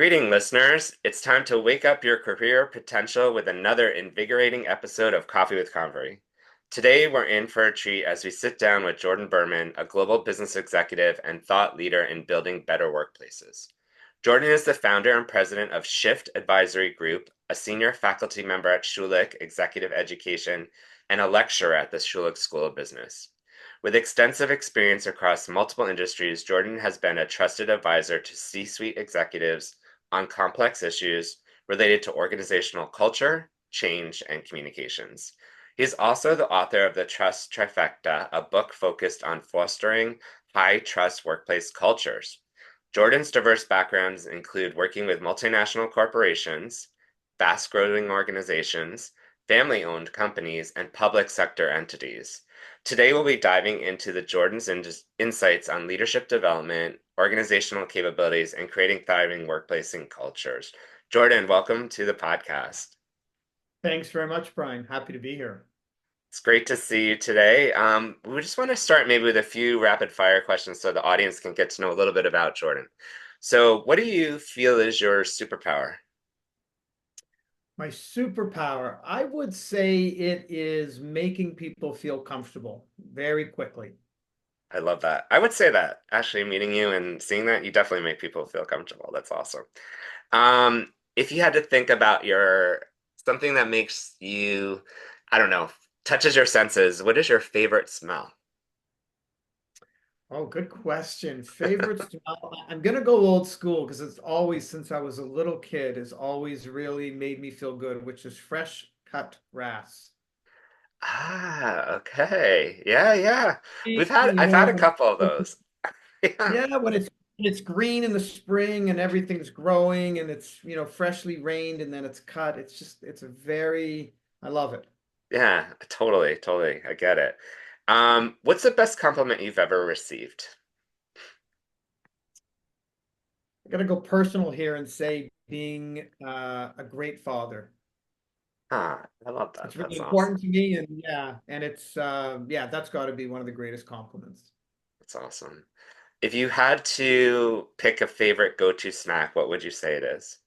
Greeting, listeners. It's time to wake up your career potential with another invigorating episode of Coffee with Convery. Today, we're in for a treat as we sit down with Jordan Berman, a global business executive and thought leader in building better workplaces. Jordan is the founder and president of Shift Advisory Group, a senior faculty member at Schulich Executive Education, and a lecturer at the Schulich School of Business. With extensive experience across multiple industries, Jordan has been a trusted advisor to C-suite executives on complex issues related to organizational culture, change, and communications. He is also the author of the Trust Trifecta, a book focused on fostering high-trust workplace cultures. Jordan's diverse backgrounds include working with multinational corporations, fast-growing organizations, family-owned companies, and public sector entities. Today, we'll be diving into the Jordan's insights on leadership development, organizational capabilities, and creating thriving workplace and cultures. Jordan, welcome to the podcast. Thanks very much, Brian. Happy to be here. It's great to see you today. We just want to start maybe with a few rapid fire questions so the audience can get to know a little bit about Jordan. So, what do you feel is your superpower? My superpower, I would say it is making people feel comfortable very quickly. I love that. I would say that actually meeting you and seeing that, you definitely make people feel comfortable. That's awesome. If you had to think about your something that makes you, I don't know, touches your senses, what is your favorite smell? Oh, good question. Favorites? I'm gonna go old school because it's always, since I was a little kid, has always really made me feel good, which is fresh cut grass. Ah, okay. Yeah, yeah. You I've had know, a couple of those. Yeah. yeah, when it's green in the spring and everything's growing and it's freshly rained and then it's cut. It's a very I love it. Yeah, totally, totally. I get it. What's the best compliment you've ever received? I gotta go personal here and say being a great father. Ah, I love that. It's really That's important awesome. to me, and it's that's got to be one of the greatest compliments. That's awesome. If you had to pick a favorite go-to snack, what would you say it is?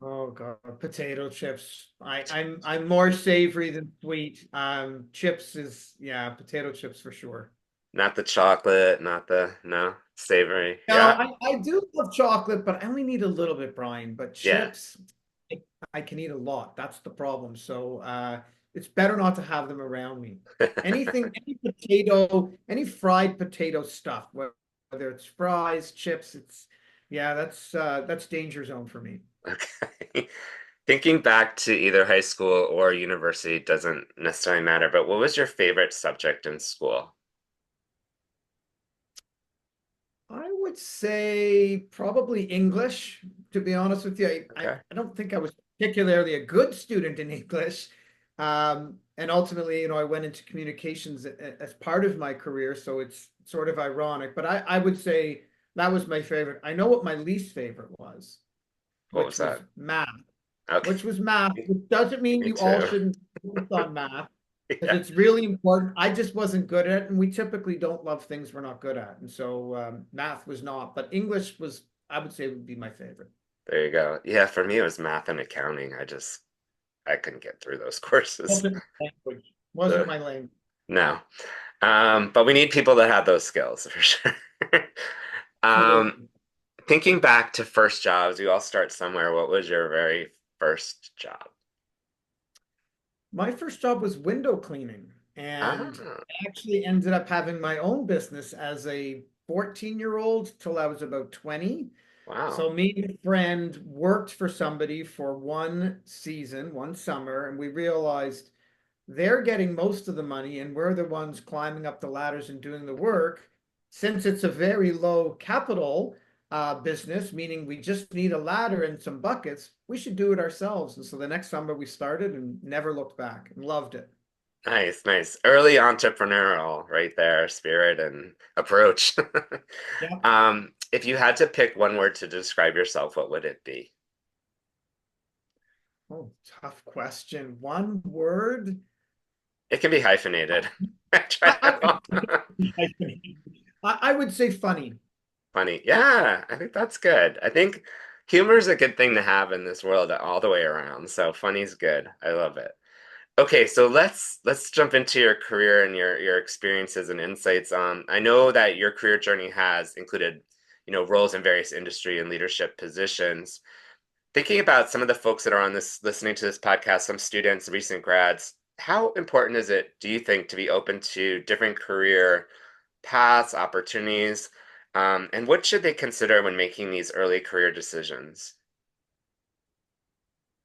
Oh God, potato chips. I'm more savory than sweet. Chips is potato chips for sure. Not the chocolate, not the, no, savory. No, Yeah, I do love chocolate, but I only need a little bit, Brian. But yeah. chips, I, I can eat a lot. That's the problem. So it's better not to have them around me. Anything, any potato, any fried potato stuff, whether it's fries, chips, that's danger zone for me. Okay. Thinking back to either high school or university doesn't necessarily matter, but what was your favorite subject in school? I would say probably English, to be honest with you. Okay. I don't think I was particularly a good student in English. And ultimately, I went into communications as part of my career, so it's sort of ironic. But I would say that was my favorite. I know what my least favorite was, What was which was that? math, Okay. which was math, which doesn't mean Me you all too. shouldn't focus on math because Yeah. it's really important. I just wasn't good at it, and we typically don't love things we're not good at. And so math was not, but English was, I would say, would be my favorite. There you go. Yeah, for me it was math and accounting. I couldn't get through those courses. Wasn't my language. Wasn't Ugh, my language. no. But we need people that have those skills for sure. Um, Absolutely. Thinking back to first jobs, we all start somewhere. What was your very first job? My first job was window cleaning, Ah, and I actually ended up having my own business as a 14-year-old till I was about 20. wow. So me and a friend worked for somebody for one season, one summer, and we realized they're getting most of the money and we're the ones climbing up the ladders and doing the work. Since it's a very low capital business, meaning we just need a ladder and some buckets, we should do it ourselves. And so the next summer we started and never looked back and loved it. Nice, nice. Early entrepreneurial right there, spirit and approach. Yeah. If you had to pick one word to describe yourself, what would it be? Oh, tough question. One word. It can be hyphenated. I tried I, it all. I would say funny. Funny. Yeah, I think that's good. I think Humor is a good thing to have in this world all the way around. So funny's good. I love it. Okay, so let's jump into your career and your experiences and insights. I know that your career journey has included, roles in various industry and leadership positions. Thinking about some of the folks that are on this listening to this podcast, some students, recent grads, how important is it, do you think, to be open to different career paths, opportunities, and what should they consider when making these early career decisions?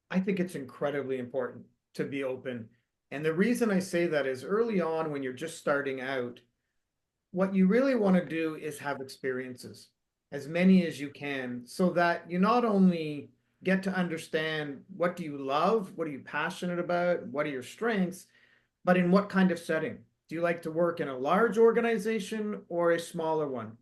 I think it's incredibly important to be open. And the reason I say that is early on when you're just starting out, what you really want to do is have experiences, as many as you can, so that you not only get to understand what do you love, what are you passionate about, what are your strengths, but in what kind of setting. Do you like to work in a large organization or a smaller one?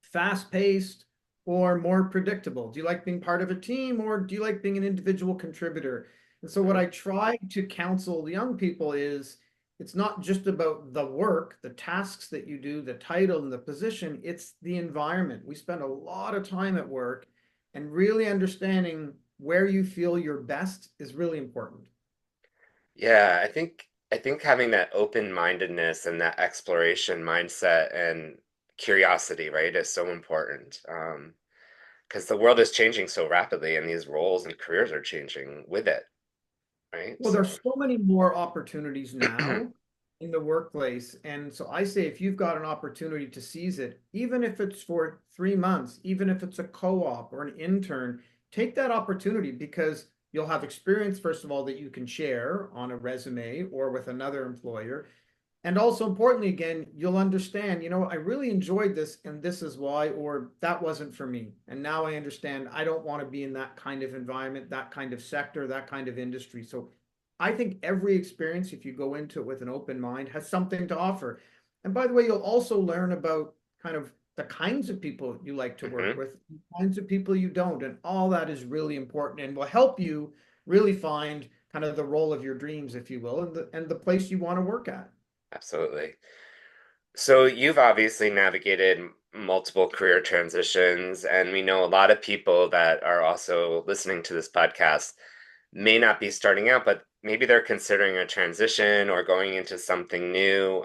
Fast paced or more predictable? Do you like being part of a team or do you like being an individual contributor? And so, what Mhm. I try to counsel the young people is it's not just about the work, the tasks that you do, the title and the position, it's the environment. We spend a lot of time at work, and really understanding where you feel your best is really important. Yeah, I think having that open-mindedness and that exploration mindset and curiosity, right, is so important. Because the world is changing so rapidly and these roles and careers are changing with it, right? Well, So, there's so many more opportunities now in the workplace. And so I say if you've got an opportunity to seize it, even if it's for 3 months, even if it's a co-op or an intern, take that opportunity because you'll have experience, first of all, that you can share on a resume or with another employer. And also importantly, again, you'll understand, I really enjoyed this and this is why, or that wasn't for me. And now I understand I don't want to be in that kind of environment, that kind of sector, that kind of industry. So I think every experience, if you go into it with an open mind, has something to offer. And by the way, you'll also learn about kind of the kinds of people you like to work mhm, with, the kinds of people you don't. And all that is really important and will help you really find kind of the role of your dreams, if you will, and the place you want to work at. absolutely. So you've obviously navigated multiple career transitions, and we know a lot of people that are also listening to this podcast may not be starting out, but maybe they're considering a transition or going into something new,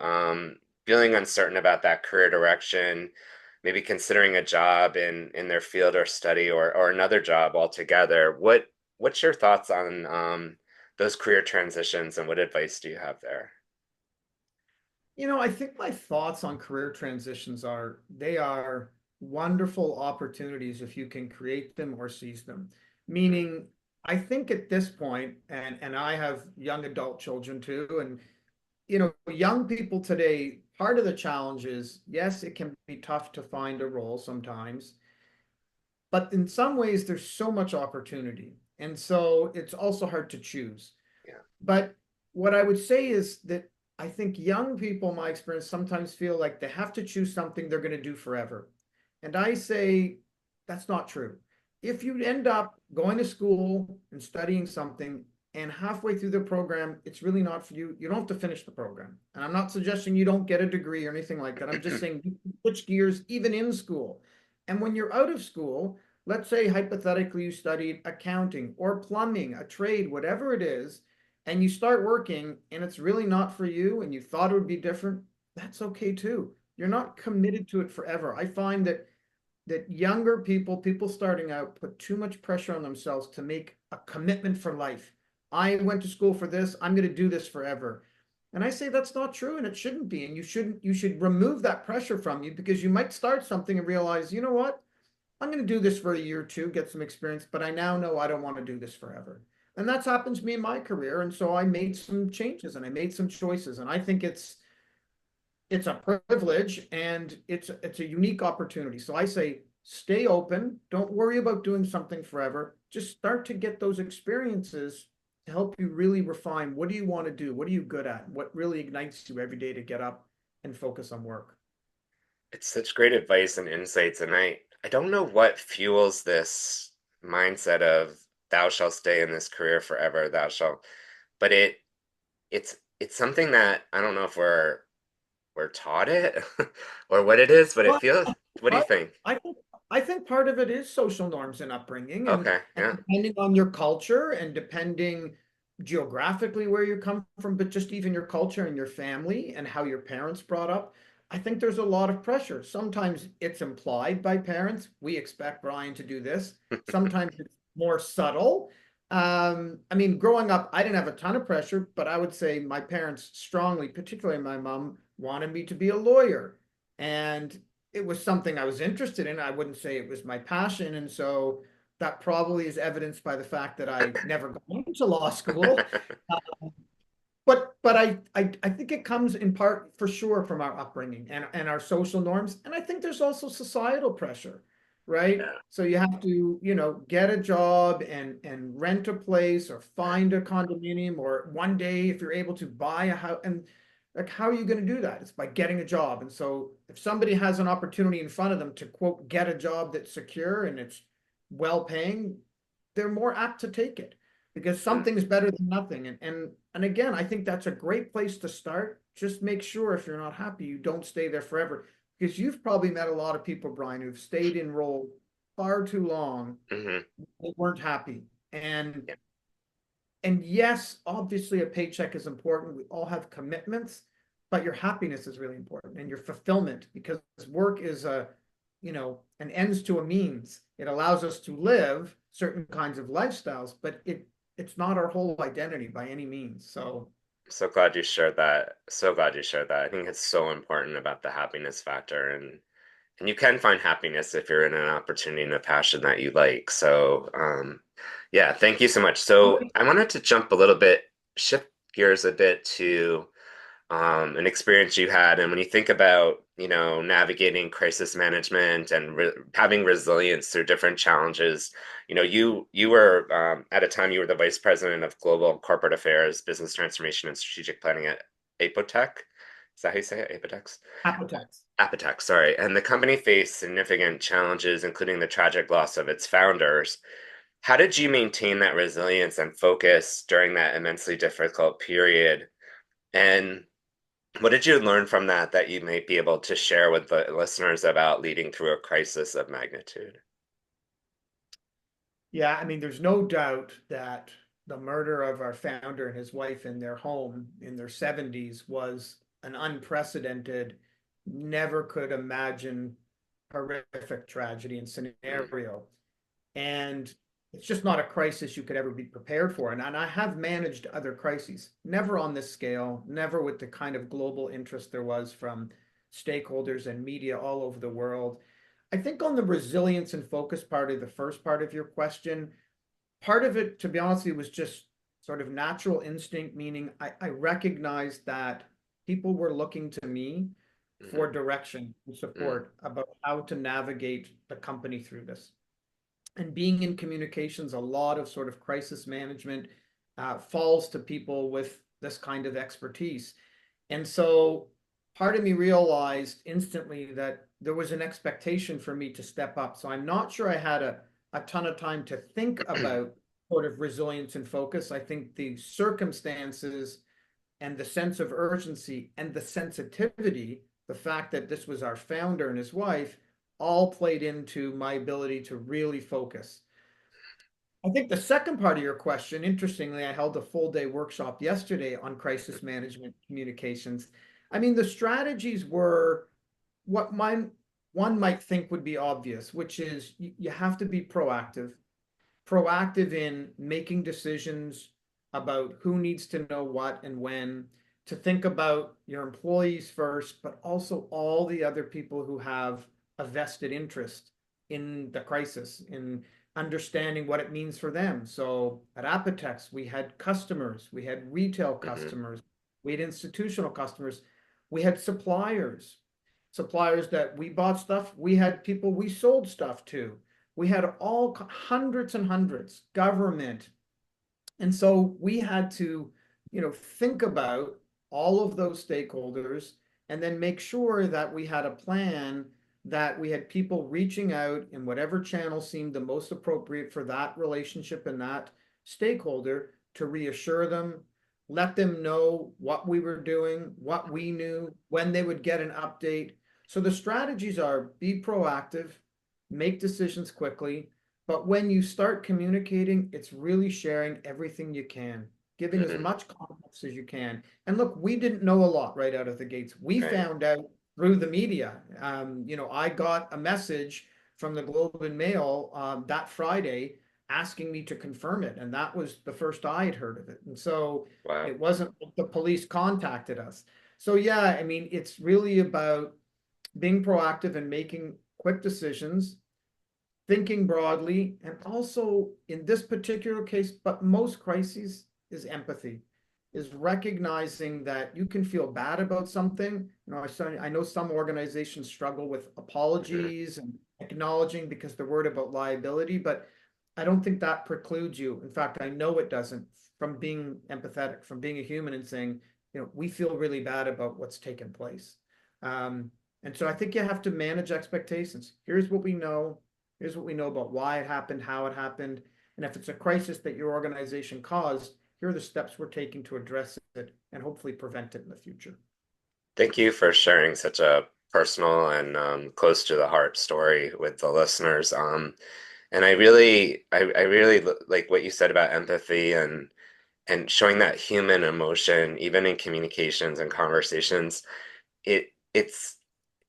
feeling uncertain about that career direction, maybe considering a job in their field or study or another job altogether. What's your thoughts on those career transitions and what advice do you have there? I think my thoughts on career transitions are they are wonderful opportunities if you can create them or seize them. Mhm. Meaning, I think at this point, and I have young adult children too, and young people today, part of the challenge is, yes, it can be tough to find a role sometimes, but in some ways there's so much opportunity. And so it's also hard to choose. Yeah. But what I would say is that I think young people, my experience, sometimes feel like they have to choose something they're going to do forever. And I say that's not true. If you end up going to school and studying something and halfway through the program, it's really not for you, you don't have to finish the program. And I'm not suggesting you don't get a degree or anything like that. I'm just saying you can switch gears even in school. And when you're out of school, let's say hypothetically you studied accounting or plumbing, a trade, whatever it is, and you start working and it's really not for you and you thought it would be different, that's okay too. You're not committed to it forever. I find that younger people, people starting out, put too much pressure on themselves to make a commitment for life. I went to school for this, I'm going to do this forever. And I say that's not true and it shouldn't be. And you should remove that pressure from you because you might start something and realize, you know what? I'm going to do this for a year or two, get some experience, but I now know I don't want to do this forever. And that's happened to me in my career. And so I made some changes and I made some choices. And I think it's a privilege and it's a unique opportunity. So I say stay open, don't worry about doing something forever. Just start to get those experiences to help you really refine what do you want to do? What are you good at? What really ignites you every day to get up and focus on work? It's such great advice and insights, and I don't know what fuels this mindset of thou shalt stay in this career forever, thou shalt, but it's something that I don't know if we're taught it or what it is, but it Well, feels. What do you I, think? I think part of it is social norms and upbringing, Okay, and yeah. depending on your culture and depending geographically where you come from, but just even your culture and your family and how your parents brought up, I think there's a lot of pressure. Sometimes it's implied by parents. We expect Brian to do this. Sometimes it's more subtle. I mean, growing up, I didn't have a ton of pressure, but I would say my parents strongly, particularly my mom, wanted me to be a lawyer. And it was something I was interested in. I wouldn't say it was my passion. And so that probably is evidenced by the fact that I never got into law school. But I think it comes in part for sure from our upbringing and our social norms. And I think there's also societal pressure, right? Yeah. So you have to, get a job and rent a place or find a condominium, or one day if you're able to buy a house. And like, how are you going to do that? It's by getting a job. And so if somebody has an opportunity in front of them to quote, get a job that's secure and it's well paying, they're more apt to take it because Mm, something is better than nothing. And again, I think that's a great place to start. Just make sure if you're not happy, you don't stay there forever. Because you've probably met a lot of people, Brian, who've stayed in role far too long. hmm. They weren't happy. Yeah. And yes, obviously a paycheck is important. We all have commitments, but your happiness is really important and your fulfillment, because work is an ends to a means. It allows us to live certain kinds of lifestyles, but it's not our whole identity by any means. So So glad you shared that. So glad you shared that. I think it's so important about the happiness factor, and you can find happiness if you're in an opportunity and a passion that you like. So, yeah, thank you so much. So I wanted to jump a little bit, shift gears a bit to an experience you had. And when you think about, navigating crisis management and having resilience through different challenges, you were at a time you were the vice president of global corporate affairs, business transformation, and strategic planning at Apotec. Is that how you say it? Apotex? Apotex. Apotex, sorry. And the company faced significant challenges, including the tragic loss of its founders. How did you maintain that resilience and focus during that immensely difficult period? And what did you learn from that you may be able to share with the listeners about leading through a crisis of magnitude? Yeah, I mean, there's no doubt that the murder of our founder and his wife in their home in their 70s was an unprecedented, never could imagine horrific tragedy and Mm, scenario. And it's just not a crisis you could ever be prepared for. And I have managed other crises, never on this scale, never with the kind of global interest there was from stakeholders and media all over the world. I think on the resilience and focus part of the first part of your question, part of it, to be honest, it was just sort of natural instinct, meaning I recognized that people were looking to me mhm, for direction and mm, support about how to navigate the company through this. And being in communications, a lot of sort of crisis management falls to people with this kind of expertise. And so part of me realized instantly that there was an expectation for me to step up. So I'm not sure I had a ton of time to think about sort of resilience and focus. I think the circumstances and the sense of urgency and the sensitivity, the fact that this was our founder and his wife, all played into my ability to really focus. I think the second part of your question, interestingly, I held a full day workshop yesterday on crisis management communications. I mean, the strategies were what one might think would be obvious, which is you have to be proactive in making decisions about who needs to know what and when, to think about your employees first, but also all the other people who have a vested interest in the crisis, in understanding what it means for them. So at Apotex, we had customers, we had retail mhm, customers, we had institutional customers, we had suppliers that we bought stuff, we had people we sold stuff to, we had all hundreds and hundreds, government. And so we had to, think about all of those stakeholders and then make sure that we had a plan, that we had people reaching out in whatever channel seemed the most appropriate for that relationship and that stakeholder, to reassure them, let them know what we were doing, what we knew, when they would get an update. So the strategies are: be proactive, make decisions quickly. But when you start communicating, it's really sharing everything you can, giving as Hmm. much context as you can. And look, we didn't know a lot right out of the gates. We Right. found out through the media. I got a message from the Globe and Mail that Friday asking me to confirm it. And that was the first I had heard of it. And so Wow. it wasn't like the police contacted us. So, yeah, I mean, it's really about being proactive and making quick decisions, thinking broadly, and also in this particular case, but most crises, is empathy, is recognizing that you can feel bad about something. I know some organizations struggle with Hmm. apologies and acknowledging because they're worried about liability, but I don't think that precludes you. In fact, I know it doesn't, from being empathetic, from being a human and saying, we feel really bad about what's taken place. Um, and so I think you have to manage expectations. Here's what we know. Here's what we know about why it happened, how it happened. And if it's a crisis that your organization caused, here are the steps we're taking to address it and hopefully prevent it in the future. Thank you for sharing such a personal and close to the heart story with the listeners. And I really like what you said about empathy and showing that human emotion, even in communications and conversations. It's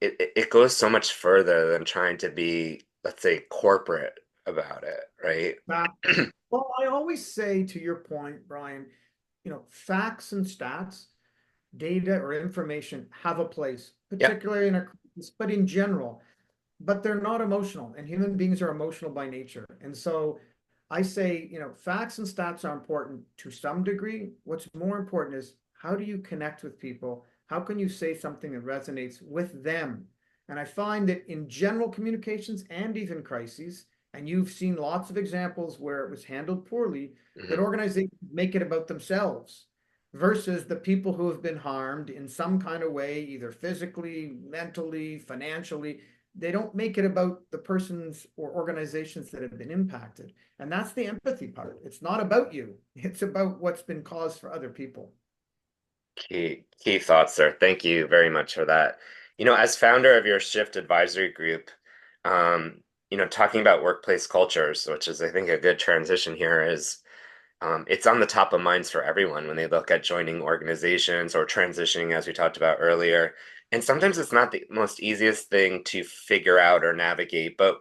it goes so much further than trying to be, let's say, corporate about it, right? Well, I always say to your point, Brian, facts and stats, data or information have a place, Yep. particularly in a crisis, but in general. But they're not emotional, and human beings are emotional by nature. And so I say, facts and stats are important to some degree. What's more important is how do you connect with people? How can you say something that resonates with them? And I find that in general communications and even crises, and you've seen lots of examples where it was handled poorly, that Hmm. organizations make it about themselves versus the people who have been harmed in some kind of way, either physically, mentally, financially. They don't make it about the persons or organizations that have been impacted. And that's the empathy part. It's not about you, it's about what's been caused for other people. Key thoughts, sir. Thank you very much for that. As founder of your Shift Advisory Group, um, talking about workplace cultures, which is, I think, a good transition here, is it's on the top of minds for everyone when they look at joining organizations or transitioning, as we talked about earlier. And sometimes it's not the most easiest thing to figure out or navigate, but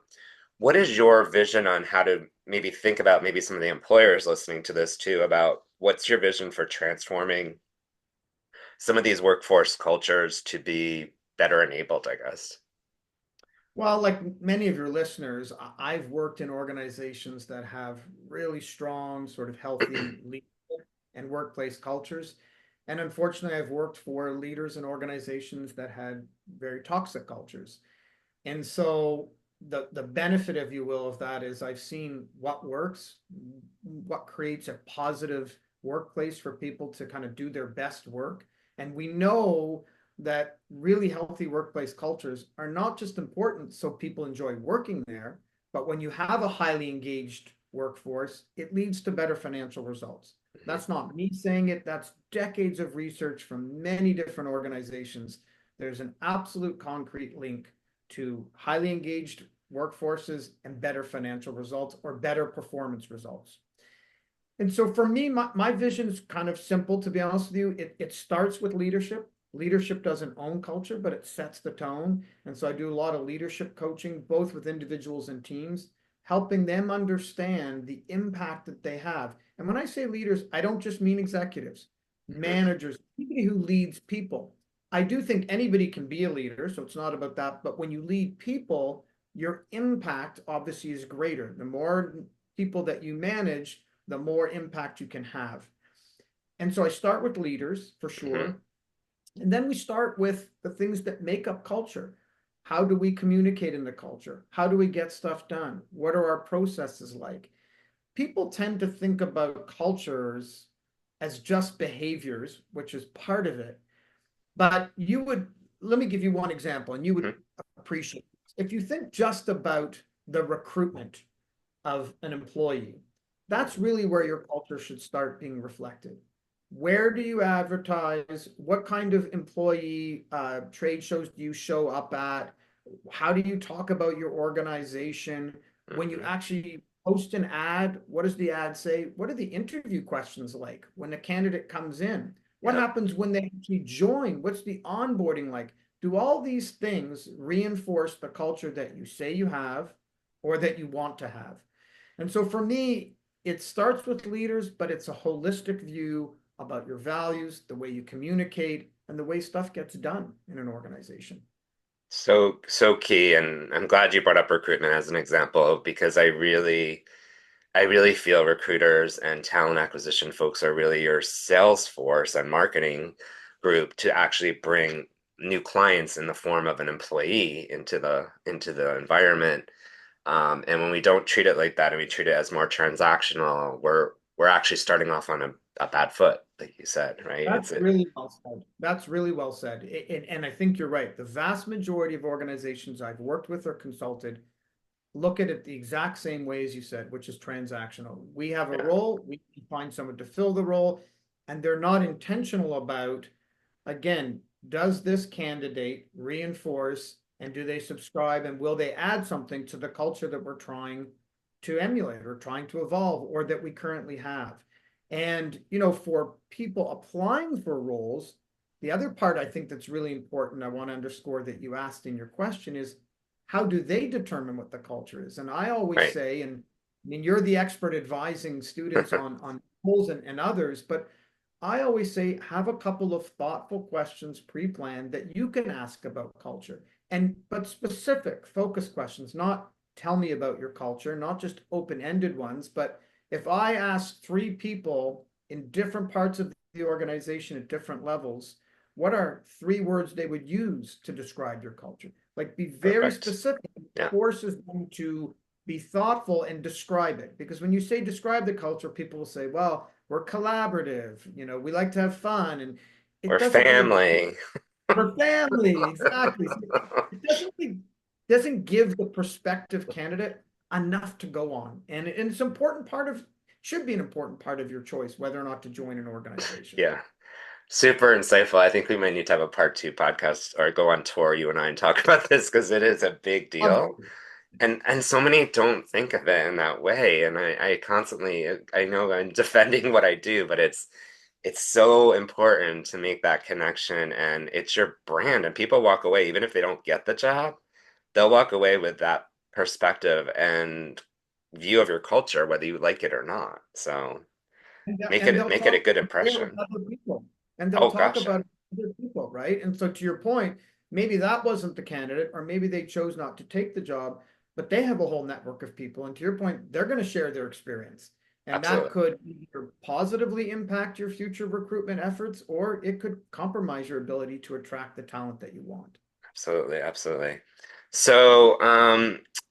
what is your vision on how to maybe think about maybe some of the employers listening to this too, about what's your vision for transforming some of these workforce cultures to be better enabled, I guess? Well, like many of your listeners, I've worked in organizations that have really strong, sort of healthy leadership and workplace cultures. And unfortunately, I've worked for leaders in organizations that had very toxic cultures. And so the benefit, if you will, of that is I've seen what works, what creates a positive workplace for people to kind of do their best work. And we know that really healthy workplace cultures are not just important so people enjoy working there, but when you have a highly engaged workforce, it leads to better financial results. Mhm. That's not me saying it, that's decades of research from many different organizations. There's an absolute concrete link to highly engaged workforces and better financial results or better performance results. And so for me, my vision is kind of simple, to be honest with you. It starts with leadership. Leadership doesn't own culture, but it sets the tone. And so I do a lot of leadership coaching, both with individuals and teams, helping them understand the impact that they have. And when I say leaders, I don't just mean executives, Mhm. managers, anybody who leads people. I do think anybody can be a leader, so it's not about that. But when you lead people, your impact obviously is greater. The more people that you manage, the more impact you can have. And so I start with leaders for Mhm. sure. And then we start with the things that make up culture. How do we communicate in the culture? How do we get stuff done? What are our processes like? People tend to think about cultures as just behaviors, which is part of it. But let me give you one example, and you would Mhm. appreciate it. If you think just about the recruitment of an employee. That's Mhm. really where your culture should start being reflected. Where do you advertise? What kind of employee trade shows do you show up at? How do you talk about your organization? When you Hmm. actually post an ad, what does the ad say? What are the interview questions like when a candidate comes in? What Yep. happens when they actually join? What's the onboarding like? Do all these things reinforce the culture that you say you have or that you want to have? And so for me, it starts with leaders, but it's a holistic view about your values, the way you communicate, and the way stuff gets done in an organization. So key, and I'm glad you brought up recruitment as an example because I really feel recruiters and talent acquisition folks are really your sales force and marketing group to actually bring new clients in the form of an employee into the environment. And when we don't treat it like that and we treat it as more transactional, we're actually starting off on a bad foot, like you said, right? That's really well said. That's really well said. And I think you're right. The vast majority of organizations I've worked with or consulted look at it the exact same way as you said, which is transactional. We have a Yeah, role, we find someone to fill the role, and they're not intentional about, again, does this candidate reinforce and do they subscribe and will they add something to the culture that we're trying to emulate or trying to evolve or that we currently have? And, for people applying for roles, the other part I think that's really important, I want to underscore that you asked in your question is how do they determine what the culture is? And I always right. say, and I mean, you're the expert advising students on roles and others, but I always say have a couple of thoughtful questions pre-planned that you can ask about culture and but specific focus questions, not tell me about your culture, not just open-ended ones, but if I ask three people in different parts of the organization at different levels, what are three words they would use to describe your culture? Like be very Perfect. specific, Yeah. forces them to be thoughtful and describe it. Because when you say describe the culture, people will say, well, we're collaborative, we like to have fun. And it We're doesn't really, family. we're family, exactly. So it doesn't give the prospective candidate enough to go on. And it's an important part of, should be an important part of your choice, whether or not to join an organization. Yeah. Super insightful. I think we might need to have a part two podcast or go on tour, you and I, and talk about this because it is a big deal. Absolutely. And so many don't think of it in that way. And I constantly, I know I'm defending what I do, but it's so important to make that connection and it's your brand. And people walk away, even if they don't get the job, they'll walk away with that perspective and view of your culture, whether you like it or not. So make And it they'll make it a talk good with impression. other people and they'll Oh talk gosh, yeah. about other people, right? And so to your point, maybe that wasn't the candidate, or maybe they chose not to take the job, but they have a whole network of people. And to your point, they're going to share their experience. And that Absolutely. could either positively impact your future recruitment efforts, or it could compromise your ability to attract the talent that you want. Absolutely, absolutely. So,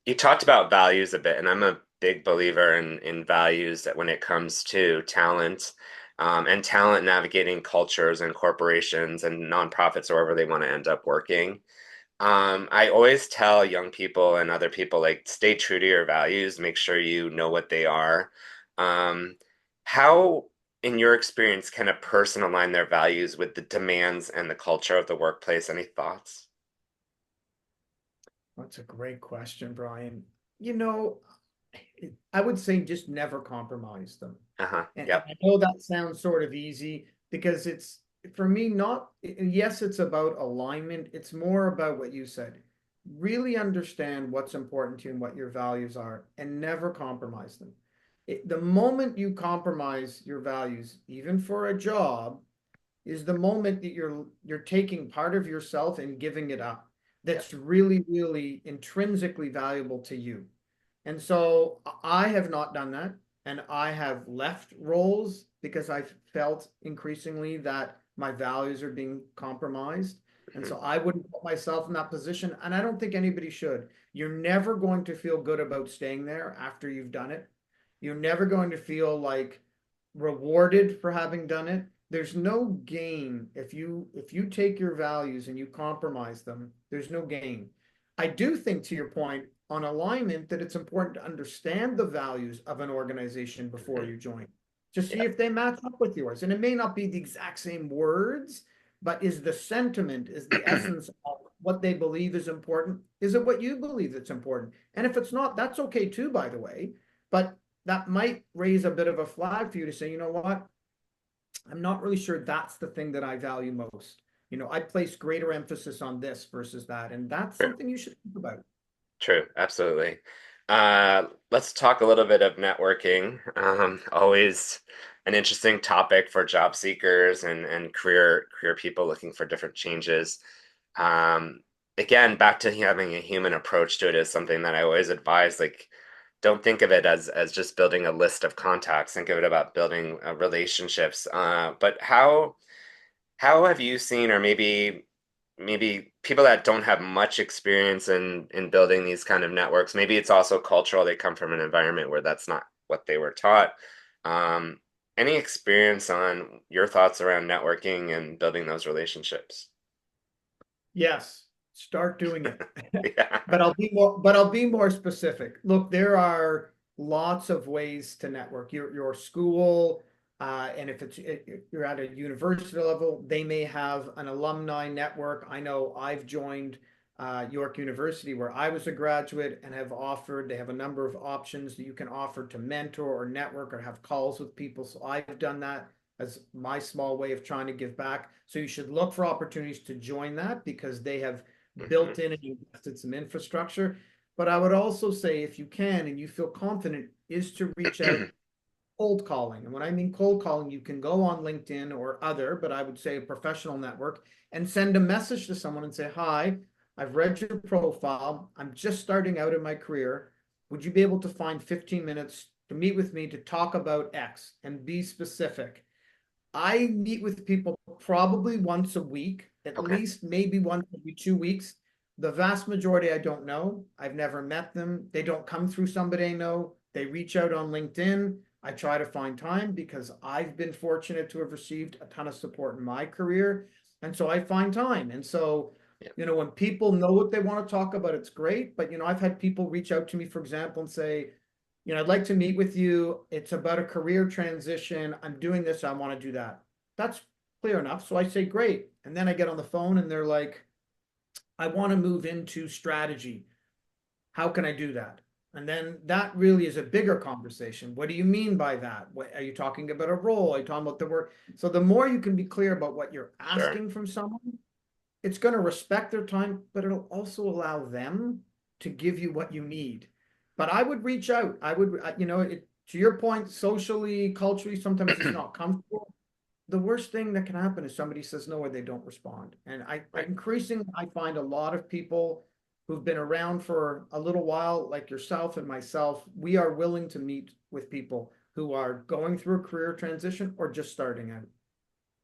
you talked about values a bit, and I'm a big believer in values that when it comes to talent, and talent navigating cultures and corporations and nonprofits or wherever they want to end up working. I always tell young people and other people like stay true to your values, make sure you know what they are. Um, how, in your experience, can a person align their values with the demands and the culture of the workplace? Any thoughts? That's a great question, Brian. You know, I would say just never compromise them. Uh-huh. And Yep. I know that sounds sort of easy because it's for me not, yes, it's about alignment. It's more about what you said. Really understand what's important to you and what your values are and never compromise them. The moment you compromise your values, even for a job, is the moment that you're taking part of yourself and giving it up. Yep. That's really, really intrinsically valuable to you. And so I have not done that. And I have left roles because I've felt increasingly that my values are being compromised. And Mhm. so I wouldn't put myself in that position. And I don't think anybody should. You're never going to feel good about staying there after you've done it. You're never going to feel like rewarded for having done it. There's no gain if you take your values and you compromise them, there's no gain. I do think to your point on alignment that it's important to understand the values of an organization before Mhm. you join to see Yep. if they match up with yours. And it may not be the exact same words, but is the sentiment, is the essence of what they believe is important? Is it what you believe that's important? And if it's not, that's okay too, by the way. But that might raise a bit of a flag for you to say, you know what? I'm not really sure that's the thing that I value most. I place greater emphasis on this versus that. And that's True, something you should think about. true, absolutely. Let's talk a little bit of networking. Always an interesting topic for job seekers and career people looking for different changes. Um, Again, back to having a human approach to it is something that I always advise. Like, don't think of it as just building a list of contacts. Think of it about building relationships. But how have you seen, or maybe people that don't have much experience in building these kind of networks, maybe it's also cultural. They come from an environment where that's not what they were taught. Um, any experience on your thoughts around networking and building those relationships? Yes, start doing it. Yeah. But I'll be more specific. Look, there are lots of ways to network. Your school, and if you're at a university level, they may have an alumni network. I know I've joined York University where I was a graduate and have offered. They have a number of options that you can offer to mentor or network or have calls with people. So I've done that as my small way of trying to give back. So you should look for opportunities to join that because they have built Hmm. in and invested some infrastructure. But I would also say, if you can and you feel confident, is to reach out cold calling. And when I mean cold calling, you can go on LinkedIn or other, but I would say a professional network and send a message to someone and say, "Hi, I've read your profile. I'm just starting out in my career. Would you be able to find 15 minutes to meet with me to talk about X and be specific?" I meet with people probably once a week, at Okay. least maybe once every 2 weeks. The vast majority I don't know. I've never met them. They don't come through somebody I know. They reach out on LinkedIn. I try to find time because I've been fortunate to have received a ton of support in my career. And so I find time. And so, Yeah. when people know what they want to talk about, it's great. But, I've had people reach out to me, for example, and say, I'd like to meet with you. It's about a career transition. I'm doing this. I want to do that. That's clear enough. So I say, great. And then I get on the phone and they're like, I want to move into strategy. How can I do that? And then that really is a bigger conversation. What do you mean by that? What, are you talking about a role? Are you talking about the work? So the more you can be clear about what you're Sure. asking from someone, it's going to respect their time, but it'll also allow them to give you what you need. But I would reach out. I would, to your point, socially, culturally, sometimes it's not comfortable. The worst thing that can happen is somebody says no or they don't respond. And Right. increasingly, I find a lot of people who've been around for a little while, like yourself and myself, we are willing to meet with people who are going through a career transition or just starting out.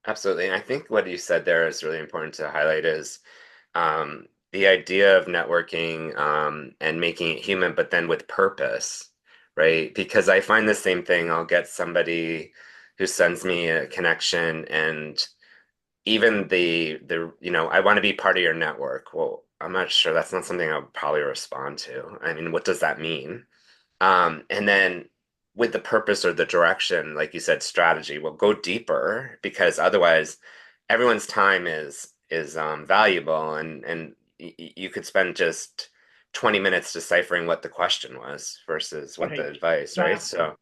Absolutely. And I think what you said there is really important to highlight is the idea of networking and making it human, but then with purpose, right? Because I find the same thing. I'll get somebody who sends me a connection, and even I want to be part of your network. Well, I'm not sure. That's not something I'll probably respond to. I mean, what does that mean? And then with the purpose or the direction, like you said, strategy, will go deeper because otherwise everyone's time is valuable and you could spend just 20 minutes deciphering what the question was versus what the Right. advice, right? Exactly.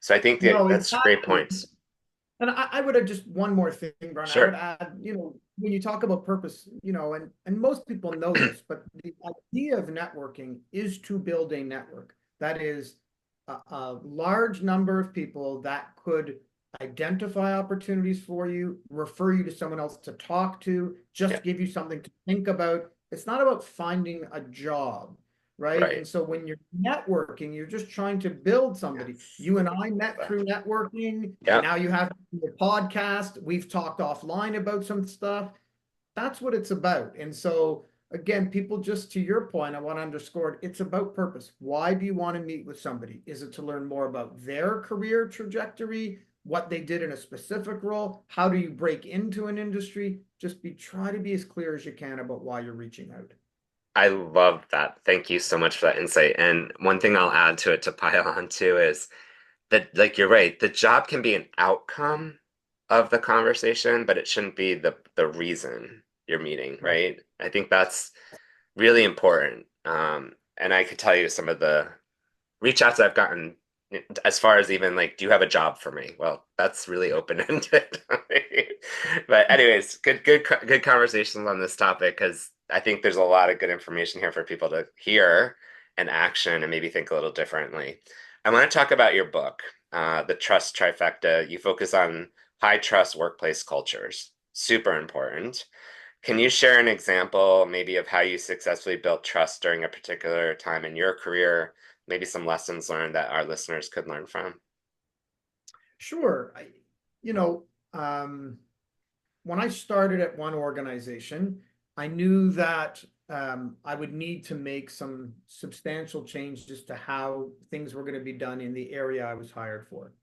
So I think No, that's great exactly. points. And I would add just one more thing, Brian. I would Sure. add, when you talk about purpose, and most people know this, but the idea of networking is to build a network. That is a large number of people that could identify opportunities for you, refer you to someone else to talk to, Yeah. just give you something to think about. It's not about finding a job, right? Right. And so when you're networking, you're just trying to build somebody. Yes. You and I Love met that. through networking. Yeah. Now you have your podcast. We've talked offline about some stuff. That's what it's about. And so, again, people, just to your point, I want to underscore it. It's about purpose. Why do you want to meet with somebody? Is it to learn more about their career trajectory, what they did in a specific role? How do you break into an industry? Try to be as clear as you can about why you're reaching out. I love that. Thank you so much for that insight. And one thing I'll add to it to pile on to is that, like, you're right, the job can be an outcome of the conversation, but it shouldn't be the reason. you're meeting, Right. right? I think that's really important. And I could tell you some of the reach outs I've gotten as far as even like, do you have a job for me? Well, that's really open ended. But anyways, good conversations on this topic because I think there's a lot of good information here for people to hear and action and maybe think a little differently. I want to talk about your book, The Trust Trifecta. You focus on high trust workplace cultures. Super important. Can you share an example, maybe, of how you successfully built trust during a particular time in your career? Maybe some lessons learned that our listeners could learn from? Sure. You know, um, when I started at one organization, I knew that I would need to make some substantial changes to how things were going to be done in the area I was hired for.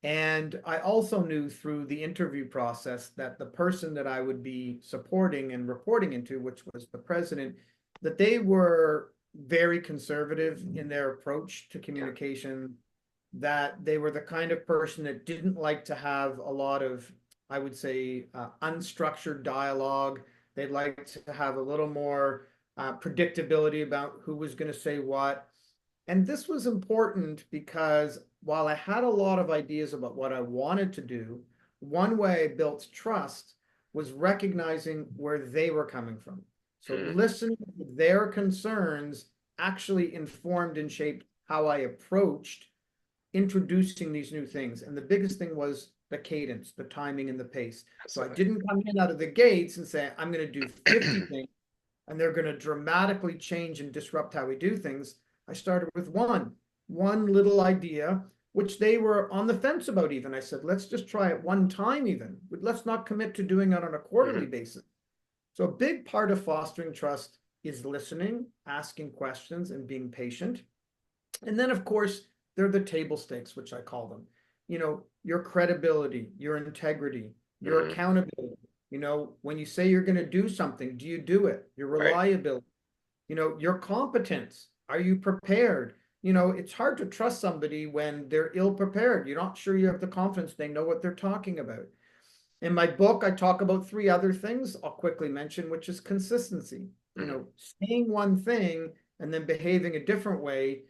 And I also knew through the interview process that the person that I would be supporting and reporting into, which was the president, that they were very conservative in their approach to Yeah, communication, that they were the kind of person that didn't like to have a lot of, I would say, unstructured dialogue. They'd like to have a little more predictability about who was going to say what. And this was important because while I had a lot of ideas about what I wanted to do, one way I built trust was recognizing where they were coming from. So mm, listening to their concerns actually informed and shaped how I approached introducing these new things. And the biggest thing was the cadence, the timing, and the pace. So I absolutely. didn't come in out of the gates and say, I'm going to do 50 things and they're going to dramatically change and disrupt how we do things. I started with one little idea, which they were on the fence about even. I said, let's just try it one time even. Let's not commit to doing it on a quarterly Hmm. basis. So a big part of fostering trust is listening, asking questions, and being patient. And then, of course, they're the table stakes, which I call them. Your credibility, your integrity, your Hmm. accountability. When you say you're going to do something, do you do it? Your Right. reliability, your competence. Are you prepared? It's hard to trust somebody when they're ill prepared. You're not sure you have the confidence they know what they're talking about. In my book, I talk about three other things I'll quickly mention, which is consistency. Hmm. Saying one thing and then behaving a different way,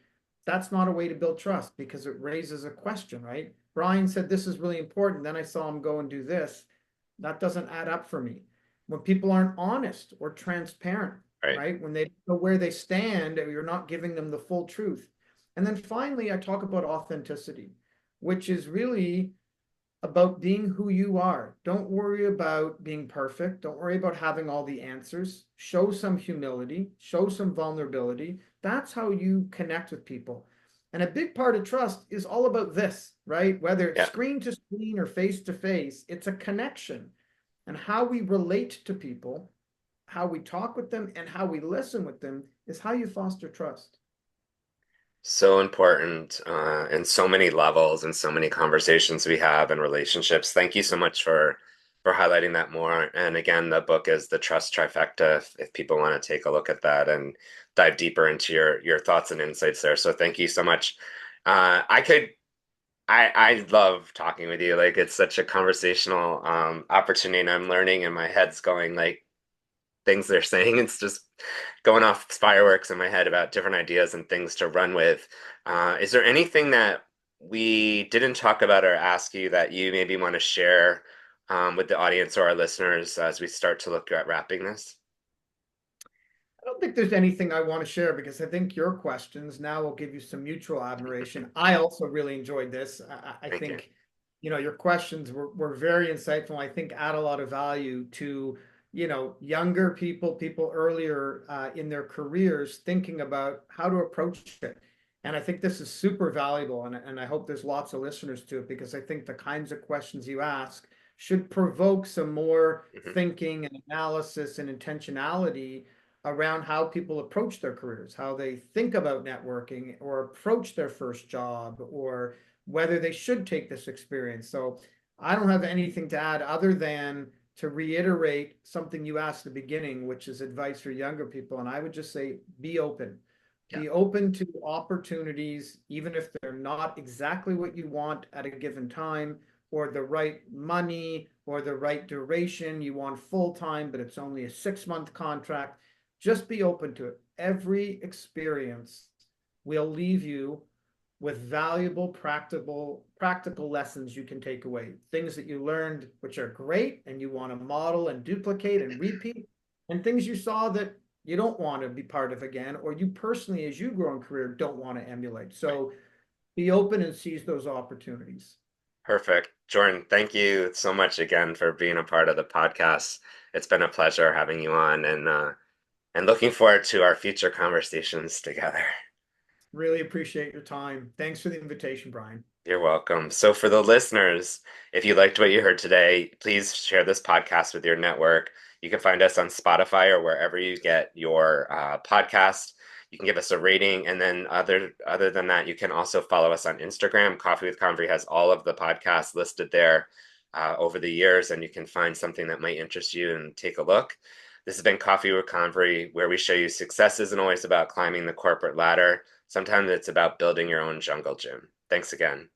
that's not a way to build trust because it raises a question, right? Brian said this is really important. Then I saw him go and do this. That doesn't add up for me. When people aren't honest or transparent, Right. right? When they don't know where they stand, or you're not giving them the full truth. And then finally, I talk about authenticity, which is really about being who you are. Don't worry about being perfect. Don't worry about having all the answers. Show some humility, show some vulnerability. That's how you connect with people. And a big part of trust is all about this, right? Whether it's Yeah. screen to screen or face to face, it's a connection. And how we relate to people, how we talk with them, and how we listen with them is how you foster trust. So important in so many levels and so many conversations we have and relationships. Thank you so much for highlighting that more. And again, the book is The Trust Trifecta if people want to take a look at that and dive deeper into your thoughts and insights there. So thank you so much. I could I love talking with you. Like it's such a conversational opportunity and I'm learning and my head's going like things they're saying. It's just going off fireworks in my head about different ideas and things to run with. Is there anything that we didn't talk about or ask you that you maybe want to share with the audience or our listeners as we start to look at wrapping this? I don't think there's anything I want to share because I think your questions now will give you some mutual admiration. I also really enjoyed this. I Thank you. think, your questions were very insightful. I think add a lot of value to, younger people, people earlier in their careers thinking about how to approach it. And I think this is super valuable. And I hope there's lots of listeners to it because I think the kinds of questions you ask should provoke some more Mhm. thinking and analysis and intentionality around how people approach their careers, how they think about networking or approach their first job, or whether they should take this experience. So I don't have anything to add other than to reiterate something you asked at the beginning, which is advice for younger people. And I would just say be open. Yeah. Be open to opportunities, even if they're not exactly what you want at a given time. or the right money or the right duration. You want full time, but it's only a 6 month contract. Just be open to it. Every experience will leave you with valuable, practical lessons you can take away. Things that you learned, which are great, and you want to model and duplicate and repeat, and things you saw that you don't want to be part of again, or you personally, as you grow in career, don't want to emulate. Right. So be open and seize those opportunities. Perfect. Jordan, thank you so much again for being a part of the podcast. It's been a pleasure having you on and looking forward to our future conversations together. Really appreciate your time. Thanks for the invitation, Brian. You're welcome. So, for the listeners, if you liked what you heard today, please share this podcast with your network. You can find us on Spotify or wherever you get your podcast. You can give us a rating, and then other than that, you can also follow us on Instagram. Coffee with Convery has all of the podcasts listed there over the years, and you can find something that might interest you and take a look. This has been Coffee with Convery, where we show you success isn't always about climbing the corporate ladder. Sometimes it's about building your own jungle gym. Thanks again.